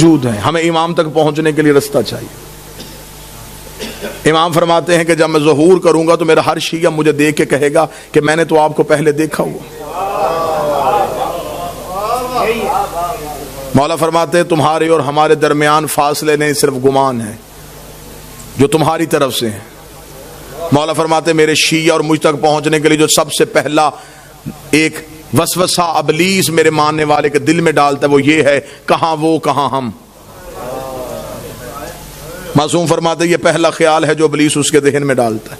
موجود ہیں. ہمیں امام تک پہنچنے کے لیے رستہ چاہیے. امام فرماتے ہیں کہ جب میں ظہور کروں گا تو میرا ہر شیعہ مجھے دیکھ کے کہے گا کہ میں نے تو آپ کو پہلے دیکھا ہوا. مولا فرماتے ہیں تمہارے اور ہمارے درمیان فاصلے نہیں صرف گمان ہے جو تمہاری طرف سے ہیں. مولا فرماتے ہیں میرے شیعہ اور مجھ تک پہنچنے کے لیے جو سب سے پہلا ایک وسوسہ ابلیس میرے ماننے والے کے دل میں ڈالتا ہے وہ یہ ہے کہاں وہ کہاں ہم. معصوم فرماتے ہیں یہ پہلا خیال ہے جو ابلیس اس کے ذہن میں ڈالتا ہے.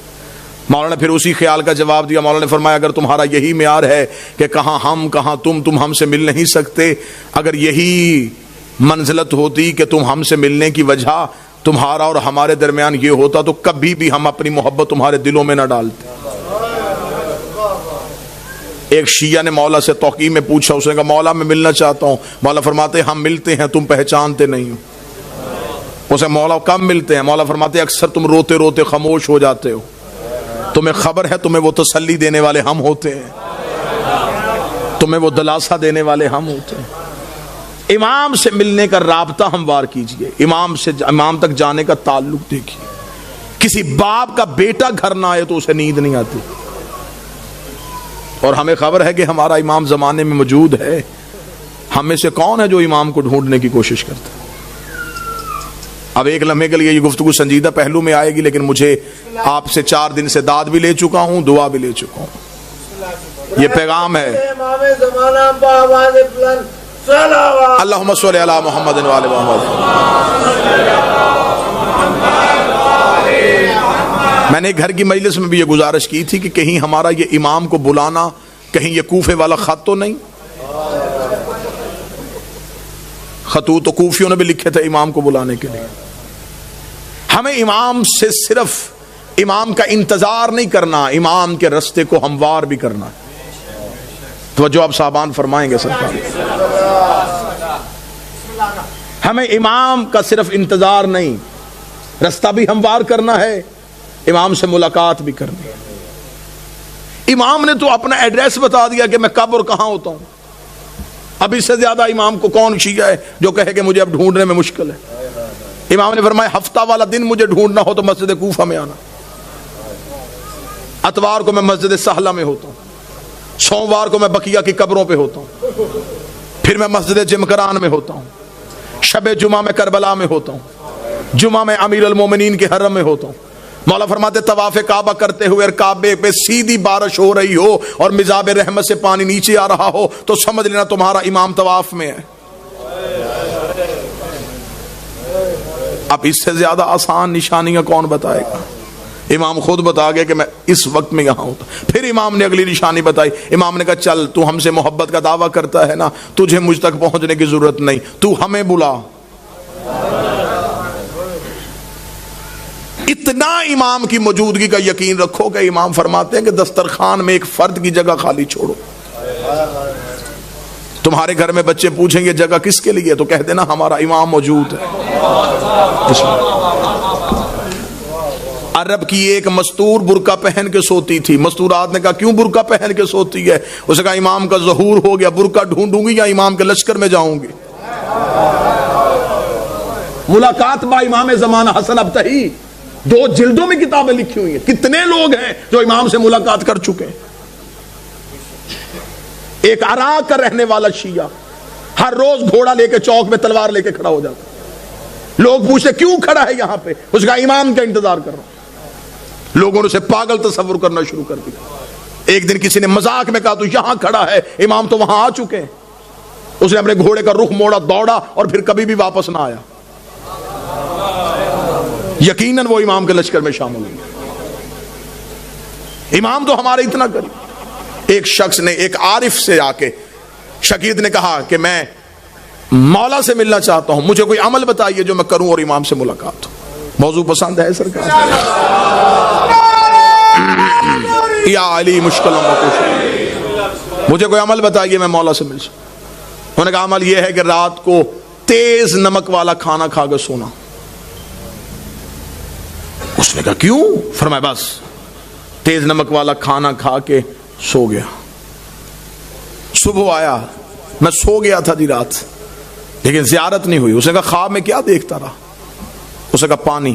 مولانا نے پھر اسی خیال کا جواب دیا. مولانا نے فرمایا اگر تمہارا یہی معیار ہے کہ کہاں ہم کہاں تم ہم سے مل نہیں سکتے, اگر یہی منزلت ہوتی کہ تم ہم سے ملنے کی وجہ تمہارا اور ہمارے درمیان یہ ہوتا تو کبھی بھی ہم اپنی محبت تمہارے دلوں میں نہ ڈالتے. ایک شیعہ نے مولا سے توقیع میں پوچھا, اس نے کہا مولا میں ملنا چاہتا ہوں. مولا فرماتے ہم ملتے ہیں تم پہچانتے نہیں ہو. اسے مولا کب ملتے ہیں؟ مولا فرماتے اکثر تم روتے روتے خاموش ہو جاتے ہو, تمہیں خبر ہے تمہیں وہ تسلی دینے والے ہم ہوتے ہیں, تمہیں وہ دلاسا دینے والے ہم ہوتے ہیں. امام سے ملنے کا رابطہ ہموار کیجئے, امام تک جانے کا تعلق دیکھیے. کسی باپ کا بیٹا گھر نہ آئے تو اسے نیند نہیں آتی, اور ہمیں خبر ہے کہ ہمارا امام زمانے میں موجود ہے. ہم میں سے کون ہے جو امام کو ڈھونڈنے کی کوشش کرتا ہے؟ اب ایک لمحے کے لیے یہ گفتگو سنجیدہ پہلو میں آئے گی, لیکن مجھے آپ سے 4 دن سے داد بھی لے چکا ہوں, دعا بھی لے چکا ہوں. یہ پیغام ہے اللہم صلی علی محمد و آل محمد. میں نے گھر کی مجلس میں بھی یہ گزارش کی تھی کہ کہیں ہمارا یہ امام کو بلانا کہیں یہ کوفے والا خط تو نہیں. خطوط تو کوفیوں نے بھی لکھے تھے امام کو بلانے کے لیے. ہمیں امام سے صرف امام کا انتظار نہیں کرنا, امام کے رستے کو ہموار بھی کرنا. توجہ آپ صاحبان فرمائیں گے سرکار. ہمیں امام کا صرف انتظار نہیں, رستہ بھی ہموار کرنا ہے, امام سے ملاقات بھی کرنی ہے. امام نے تو اپنا ایڈریس بتا دیا کہ میں کب اور کہاں ہوتا ہوں. اب اس سے زیادہ امام کو کون شیعہ ہے جو کہے کہ مجھے اب ڈھونڈنے میں مشکل ہے. امام نے فرمایا ہفتہ والا دن مجھے ڈھونڈنا ہو تو مسجد کوفہ میں آنا, اتوار کو میں مسجد سہلہ میں ہوتا ہوں, سوموار کو میں بقیہ کی قبروں پہ ہوتا ہوں, پھر میں مسجد جمکران میں ہوتا ہوں, شب جمعہ میں کربلا میں ہوتا ہوں, جمعہ میں امیر المومنین کے حرم میں ہوتا ہوں. مولا فرماتے طواف کعبہ کرتے ہوئے کعبے پہ سیدھی بارش ہو رہی ہو اور مزاب رحمت سے پانی نیچے آ رہا ہو تو سمجھ لینا تمہارا امام طواف میں ہے. اب اس سے زیادہ آسان نشانیاں کون بتائے گا؟ امام خود بتا گیا کہ میں اس وقت میں یہاں ہوتا. پھر امام نے اگلی نشانی بتائی. امام نے کہا چل تو ہم سے محبت کا دعویٰ کرتا ہے نا, تجھے مجھ تک پہنچنے کی ضرورت نہیں, تو ہمیں بلا. اتنا امام کی موجودگی کا یقین رکھو کہ امام فرماتے ہیں کہ دسترخوان میں ایک فرد کی جگہ خالی چھوڑو. تمہارے گھر میں بچے پوچھیں گے جگہ کس کے لیے, تو کہہ دینا ہمارا امام موجود ہے. عرب کی ایک مستور برقع پہن کے سوتی تھی. مستورات نے کہا کیوں برقع پہن کے سوتی ہے؟ اس نے کہا امام کا ظہور ہو گیا, برقع ڈھونڈوں گی یا امام کے لشکر میں جاؤں گی. ملاقات با امام زمانہ حسن ابتہی 2 جلدوں میں کتابیں لکھی ہوئی ہیں. کتنے لوگ ہیں جو امام سے ملاقات کر چکے ہیں. ایک عراق کا رہنے والا شیعہ ہر روز گھوڑا لے کے چوک میں تلوار لے کے کھڑا ہو جاتا. لوگ پوچھتے کیوں کھڑا ہے یہاں پہ؟ اس کا امام کا انتظار کر رہا ہوں. لوگوں نے اسے پاگل تصور کرنا شروع کر دیا. ایک دن کسی نے مذاق میں کہا تو یہاں کھڑا ہے, امام تو وہاں آ چکے ہیں. اس نے اپنے گھوڑے کا رخ موڑا, دوڑا اور پھر کبھی بھی واپس نہ آیا. یقیناً وہ امام کے لشکر میں شامل ہوئے. امام تو ہمارے اتنا قریب. ایک شخص نے ایک عارف سے آ کے شقیق نے کہا کہ میں مولا سے ملنا چاہتا ہوں, مجھے کوئی عمل بتائیے جو میں کروں اور امام سے ملاقات ہو. موضوع پسند ہے سرکار؟ یا علی مشکل مجھے کوئی عمل بتائیے میں مولا سے مل سکوں. انہوں نے کہا عمل یہ ہے کہ رات کو تیز نمک والا کھانا کھا کے سونا. اس نے کہا کیوں؟ فرمایا بس تیز نمک والا کھانا کھا کے سو گیا. صبح آیا, میں سو گیا تھا دی رات, لیکن زیارت نہیں ہوئی. اس نے کہا خواب میں کیا دیکھتا رہا؟ اس نے کہا پانی،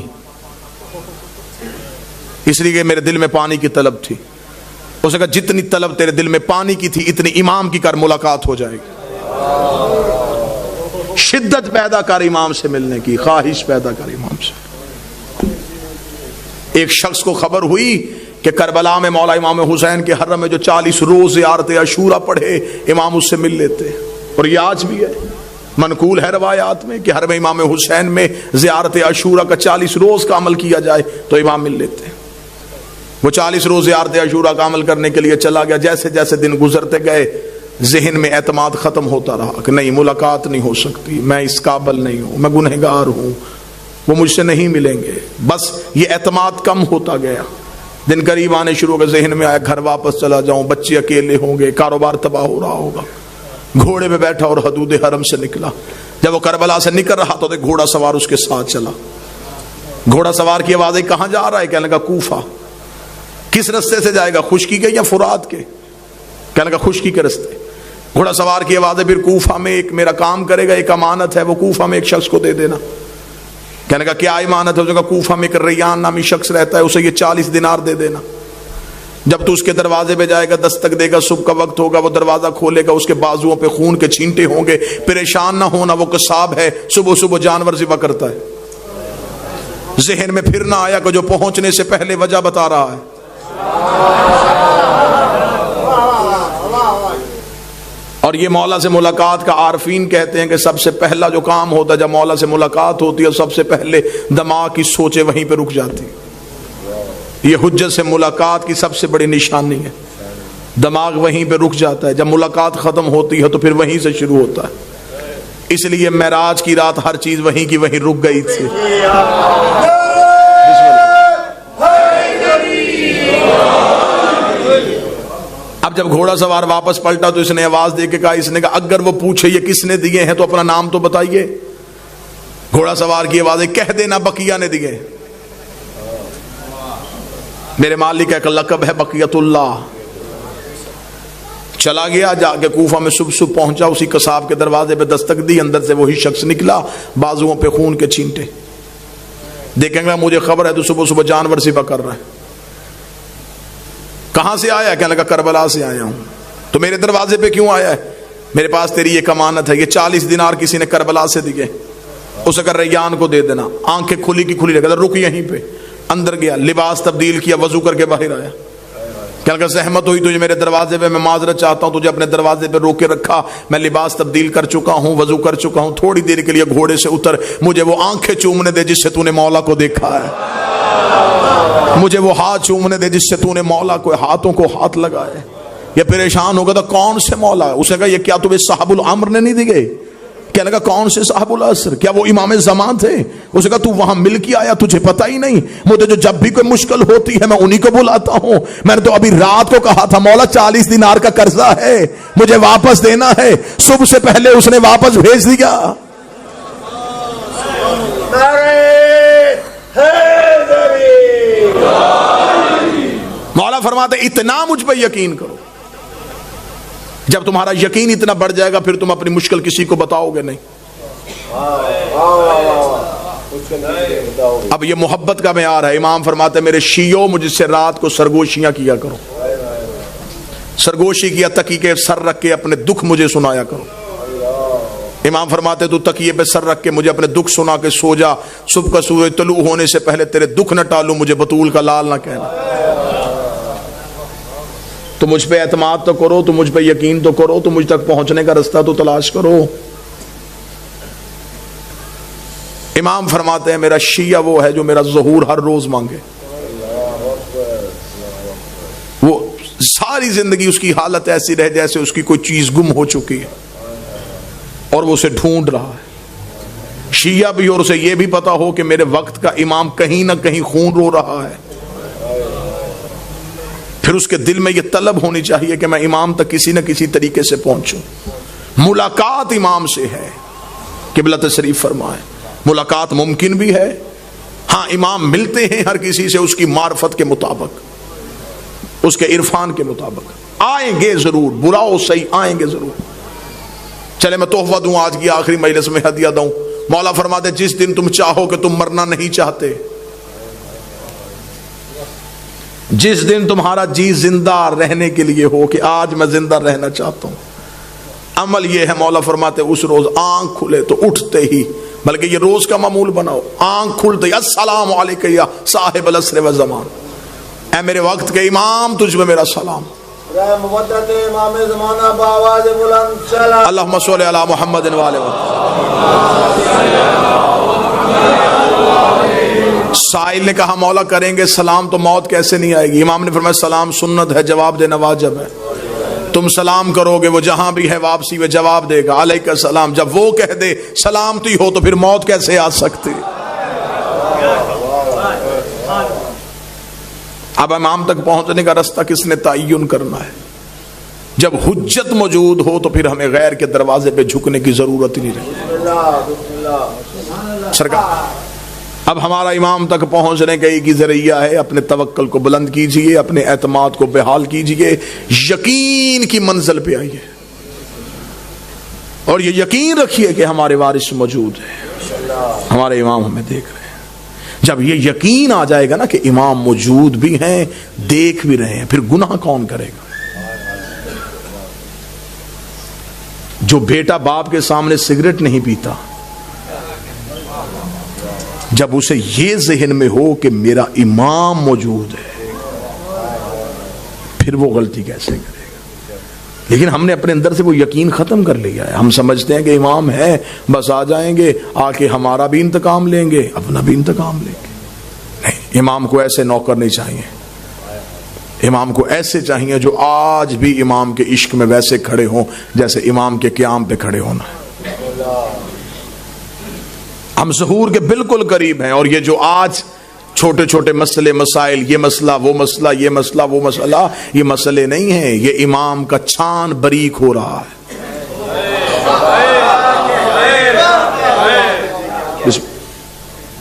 اس لیے کہ میرے دل میں پانی کی طلب تھی. اس نے کہا جتنی طلب تیرے دل میں پانی کی تھی اتنی امام کی کر، ملاقات ہو جائے گی. شدت پیدا کر امام سے ملنے کی، خواہش پیدا کر امام سے. ایک شخص کو خبر ہوئی کہ کربلا میں مولا امام حسین کے حرم میں جو 40 روز زیارت عاشورہ پڑھے امام اس سے مل لیتے. اور یہ آج بھی ہے، منقول ہے روایات میں کہ حرم امام حسین میں زیارت عاشورہ کا 40 روز کا عمل کیا جائے تو امام مل لیتے ہیں. وہ 40 روز زیارت عاشورہ کا عمل کرنے کے لیے چلا گیا. جیسے جیسے دن گزرتے گئے ذہن میں اعتماد ختم ہوتا رہا کہ نہیں، ملاقات نہیں ہو سکتی، میں اس قابل نہیں ہوں، میں گنہگار ہوں، وہ مجھ سے نہیں ملیں گے. بس یہ اعتماد کم ہوتا گیا. دن قریب آنے شروع ہو گئے. ذہن میں آیا گھر واپس چلا جاؤں، بچے اکیلے ہوں گے، کاروبار تباہ ہو رہا ہوگا. گھوڑے پہ بیٹھا اور حدود حرم سے نکلا. جب وہ کربلا سے نکل رہا تو گھوڑا سوار اس کے ساتھ چلا. گھوڑا سوار کی آواز آئی کہاں جا رہا ہے؟ کہنے لگا کوفہ. کس رستے سے جائے گا، خشکی کے یا فرات کے؟ کہنے لگا خشکی کے رستے. گھوڑا سوار کی آواز ہے پھر کوفہ میں ایک میرا کام کرے گا، ایک امانت ہے، وہ کوفہ میں ایک شخص کو دے دینا. کہنے کا کیا امانت ہے؟ اس نے کہا کوفہ میں ایک ریان نامی شخص رہتا ہے، اسے یہ 40 دینار دے دینا. جب تو اس کے دروازے پہ جائے گا، دستک دے گا، صبح کا وقت ہوگا، وہ دروازہ کھولے گا، اس کے بازوؤں پہ خون کے چھینٹے ہوں گے. پریشان نہ ہونا، وہ قصاب ہے، صبح صبح جانور ذبح کرتا ہے. ذہن میں پھر نہ آیا کہ جو پہنچنے سے پہلے وجہ بتا رہا ہے. اور یہ مولا سے ملاقات کا عارفین کہتے ہیں کہ سب سے پہلا جو کام ہوتا ہے جب مولا سے ملاقات ہوتی ہے، سب سے پہلے دماغ کی سوچیں وہیں پہ رک جاتی. یہ حجت سے ملاقات کی سب سے بڑی نشانی ہے. دماغ وہیں پہ رک جاتا ہے. جب ملاقات ختم ہوتی ہے تو پھر وہیں سے شروع ہوتا ہے. اس لیے معراج کی رات ہر چیز وہیں کی وہیں رک گئی تھی. اب جب گھوڑا سوار واپس پلٹا تو اس نے آواز دے کے کہا، اس نے کہا اگر وہ پوچھے یہ کس نے دیے ہیں تو اپنا نام تو بتائیے. گھوڑا سوار کی آواز ہے کہہ دینا بقیہ نے دیے. میرے مالک کا لقب ہے بقیت اللہ. چلا گیا، جا کے کوفہ میں صبح پہنچا. اسی قصاب کے دروازے پہ دستک دی، اندر سے وہی شخص نکلا، بازوؤں پہ خون کے چھینٹے. دیکھیں گے مجھے خبر ہے تو صبح صبح جانور ذبح کر رہا ہے. کہاں سے آیا؟ کہنے لگا کربلا سے آیا ہوں. تو میرے دروازے پہ کیوں آیا ہے؟ میرے پاس تیری ایک امانت ہے، یہ 40 دینار کسی نے کربلا سے دیے، اسے کر ریان کو دے دینا. آنکھیں کھلی کی کھلی لگا، رک یہیں پہ. اندر گیا، لباس تبدیل کیا، وضو کر کے باہر آیا. کہنے لگا زحمت ہوئی تجھے میرے دروازے پہ، میں معذرت چاہتا ہوں، تجھے اپنے دروازے پہ روک کے رکھا، میں لباس تبدیل کر چکا ہوں، وضو کر چکا ہوں، تھوڑی دیر کے لیے گھوڑے سے اتر، مجھے وہ آنکھیں چومنے دے جس سے تو نے مولا کو دیکھا ہے، مجھے وہ ہاتھ چومنے دے جس سے تو نے مولا کو ہاتھوں کو ہاتھ لگائے. یہ پریشان ہو گیا تھا کون سے مولا؟ اس نے کہا یہ کیا تمہیں صاحب الامر نے نہیں دیے؟ کہنے لگا کون سے صاحب العصر؟ کیا وہ امام زمان تھے؟ اس نے کہا تو وہاں مل کے آیا، تجھے پتہ ہی نہیں؟ مجھے جو جب بھی کوئی مشکل ہوتی ہے میں انہی کو بلاتا ہوں. میں نے تو ابھی رات کو کہا تھا مولا 40 دینار کا قرضہ ہے، مجھے واپس دینا ہے. صبح سے پہلے اس نے واپس بھیج دیا. مولا فرماتے اتنا مجھ پہ یقین کرو. جب تمہارا یقین اتنا بڑھ جائے گا پھر تم اپنی مشکل کسی کو بتاؤ گے نہیں. اب یہ محبت کا معیار ہے. امام فرماتے ہیں میرے شیعوں مجھ سے رات کو سرگوشیاں کیا کرو. سرگوشی کیا، تکیے کے سر رکھ کے اپنے دکھ مجھے سنایا کرو. امام فرماتے تو تکیے پہ سر رکھ کے مجھے اپنے دکھ سنا کے سو جا، صبح کا سورج طلوع ہونے سے پہلے تیرے دکھ نہ ٹالوں، مجھے بطول کا لال نہ کہنا. تو مجھ پہ اعتماد تو کرو، تو مجھ پہ یقین تو کرو، تو مجھ تک پہنچنے کا رستہ تو تلاش کرو. امام فرماتے ہیں میرا شیعہ وہ ہے جو میرا ظہور ہر روز مانگے. وہ ساری زندگی اس کی حالت ایسی رہے جیسے اس کی کوئی چیز گم ہو چکی ہے اور وہ اسے ڈھونڈ رہا ہے. شیعہ بھی اور اسے یہ بھی پتا ہو کہ میرے وقت کا امام کہیں نہ کہیں خون رو رہا ہے. پھر اس کے دل میں یہ طلب ہونی چاہیے کہ میں امام تک کسی نہ کسی طریقے سے پہنچوں. ملاقات امام سے ہے. قبلہ تشریف فرمائے ملاقات ممکن بھی ہے. ہاں امام ملتے ہیں ہر کسی سے اس کی معرفت کے مطابق، اس کے عرفان کے مطابق. آئیں گے ضرور، برا ہو صحیح آئیں گے ضرور. چلے میں تحفہ دوں آج کی آخری مجلس میں، ہدیہ دوں. مولا فرماتے جس دن تم چاہو کہ تم مرنا نہیں چاہتے، جس دن تمہارا جی زندہ رہنے کے لیے ہو کہ آج میں زندہ رہنا چاہتا ہوں، عمل یہ ہے، مولا فرماتے اس روز آنکھ کھلے تو اٹھتے ہی، بلکہ یہ روز کا معمول بناؤ، آنکھ کھلتے ہی السلام علیکہ یا صاحب العصر و زمان، اے میرے وقت کے امام تجھ میں میرا سلام. امام زمانہ بآواز بلند چلا اللہم صلی علی محمد و آلہ سائل نے کہا مولا کریں گے سلام تو موت کیسے نہیں آئے گی؟ امام نے فرمایا سلام سنت ہے، جواب دینا واجب ہے. تم سلام کرو گے وہ جہاں بھی ہے واپسی میں جواب دے گا علیکہ السلام. جب وہ کہہ دے سلامتی ہو تو پھر موت کیسے آ سکتی؟ اب امام تک پہنچنے کا رستہ کس نے تعین کرنا ہے؟ جب حجت موجود ہو تو پھر ہمیں غیر کے دروازے پہ جھکنے کی ضرورت ہی نہیں رہتی. سرکار اب ہمارا امام تک پہنچنے کا ایک ہی ذریعہ ہے، اپنے توکل کو بلند کیجئے، اپنے اعتماد کو بحال کیجئے، یقین کی منزل پہ آئیے اور یہ یقین رکھیے کہ ہمارے وارث موجود ہیں، ہمارے امام ہمیں دیکھ رہے ہیں. جب یہ یقین آ جائے گا نا کہ امام موجود بھی ہیں، دیکھ بھی رہے ہیں، پھر گناہ کون کرے گا؟ جو بیٹا باپ کے سامنے سگریٹ نہیں پیتا، جب اسے یہ ذہن میں ہو کہ میرا امام موجود ہے، پھر وہ غلطی کیسے کرے گا؟ لیکن ہم نے اپنے اندر سے وہ یقین ختم کر لیا ہے. ہم سمجھتے ہیں کہ امام ہے، بس آ جائیں گے، آ کے ہمارا بھی انتقام لیں گے، اپنا بھی انتقام لیں گے. نہیں، امام کو ایسے نوکر نہیں چاہیے. امام کو ایسے چاہیے جو آج بھی امام کے عشق میں ویسے کھڑے ہوں جیسے امام کے قیام پہ کھڑے ہونا ہے. ہم ظہور کے بالکل قریب ہیں، اور یہ جو آج چھوٹے چھوٹے مسئلے مسائل، یہ مسئلہ وہ مسئلہ، یہ مسئلہ وہ مسئلہ، یہ مسئلے نہیں ہیں، یہ امام کا چھان باریک ہو رہا ہے.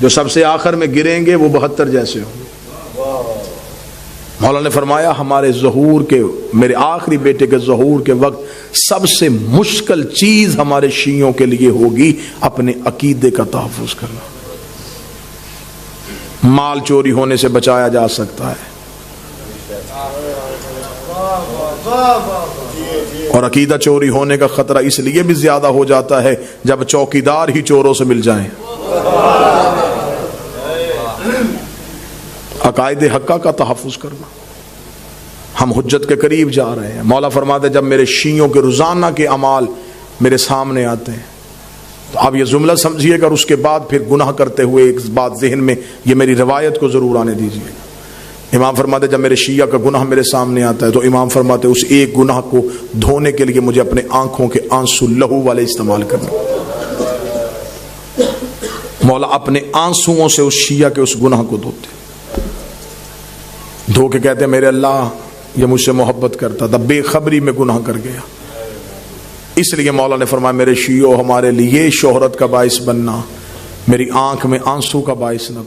جو سب سے آخر میں گریں گے وہ 72 جیسے ہوں. مولا نے فرمایا ہمارے ظہور کے، میرے آخری بیٹے کے ظہور کے وقت سب سے مشکل چیز ہمارے شیعوں کے لیے ہوگی اپنے عقیدے کا تحفظ کرنا. مال چوری ہونے سے بچایا جا سکتا ہے، اور عقیدہ چوری ہونے کا خطرہ اس لیے بھی زیادہ ہو جاتا ہے جب چوکیدار ہی چوروں سے مل جائیں. عقائد حقہ کا تحفظ کرنا. ہم حجت کے قریب جا رہے ہیں. مولا فرماتے جب میرے شیعوں کے روزانہ کے اعمال میرے سامنے آتے ہیں تو آپ یہ جملہ سمجھیے گا، اور اس کے بعد پھر گناہ کرتے ہوئے ایک بات ذہن میں، یہ میری روایت کو ضرور آنے دیجیے. امام فرماتے جب میرے شیعہ کا گناہ میرے سامنے آتا ہے تو امام فرماتے اس ایک گناہ کو دھونے کے لیے مجھے اپنے آنکھوں کے آنسو لہو والے استعمال کرنا. مولا اپنے آنسوؤں سے اس شیعہ کے اس گناہ کو دھوتے، دھو کے کہتے ہیں میرے اللہ یہ مجھ سے محبت کرتا تھا، بے خبری میں گناہ کر گیا. اس لیے مولا نے فرمایا میرے شیعوں ہمارے لیے شہرت کا باعث بننا، میری آنکھ میں آنسو کا باعث نہ